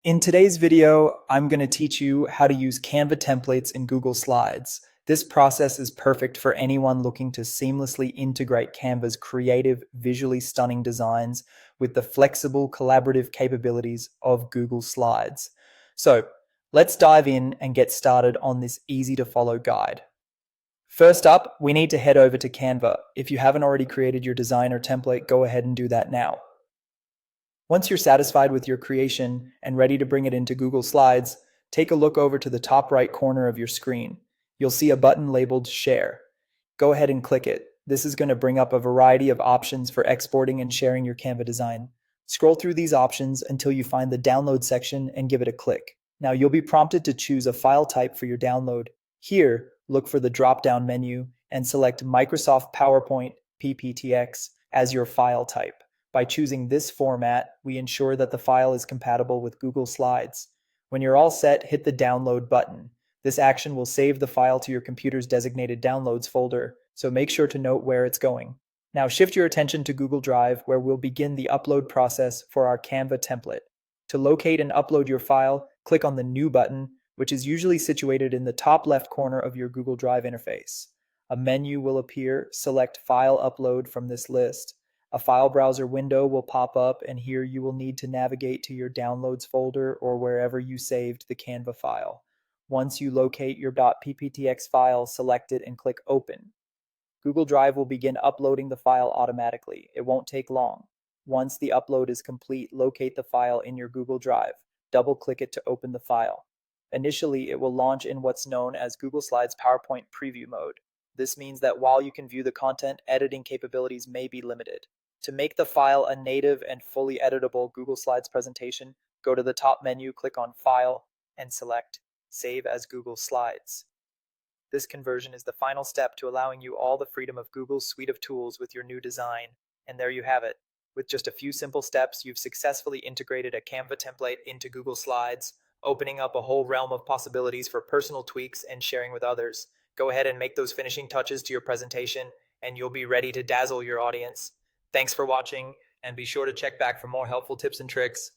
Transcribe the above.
In today's video, I'm going to teach you how to use Canva templates in Google Slides. This process is perfect for anyone looking to seamlessly integrate Canva's creative, visually stunning designs with the flexible, collaborative capabilities of Google Slides. So, let's dive in and get started on this easy to follow guide. First up, we need to head over to Canva. If you haven't already created your design or template, go ahead and do that now. Once you're satisfied with your creation and ready to bring it into Google Slides, take a look over to the top right corner of your screen. You'll see a button labeled Share. Go ahead and click it. This is going to bring up a variety of options for exporting and sharing your Canva design. Scroll through these options until you find the Download section and give it a click. Now you'll be prompted to choose a file type for your download. Here, look for the drop-down menu and select Microsoft PowerPoint PPTX as your file type. By choosing this format, we ensure that the file is compatible with Google Slides. When you're all set, hit the Download button. This action will save the file to your computer's designated Downloads folder, so make sure to note where it's going. Now shift your attention to Google Drive, where we'll begin the upload process for our Canva template. To locate and upload your file, click on the New button, which is usually situated in the top left corner of your Google Drive interface. A menu will appear. Select File Upload from this list. A file browser window will pop up, and here you will need to navigate to your Downloads folder or wherever you saved the Canva file. Once you locate your .pptx file, select it and click Open. Google Drive will begin uploading the file automatically. It won't take long. Once the upload is complete, locate the file in your Google Drive. Double-click it to open the file. Initially, it will launch in what's known as Google Slides PowerPoint Preview mode. This means that while you can view the content, editing capabilities may be limited. To make the file a native and fully editable Google Slides presentation, go to the top menu, click on File, and select Save as Google Slides. This conversion is the final step to allowing you all the freedom of Google's suite of tools with your new design. And there you have it. With just a few simple steps, you've successfully integrated a Canva template into Google Slides, opening up a whole realm of possibilities for personal tweaks and sharing with others. Go ahead and make those finishing touches to your presentation, and you'll be ready to dazzle your audience. Thanks for watching, and be sure to check back for more helpful tips and tricks.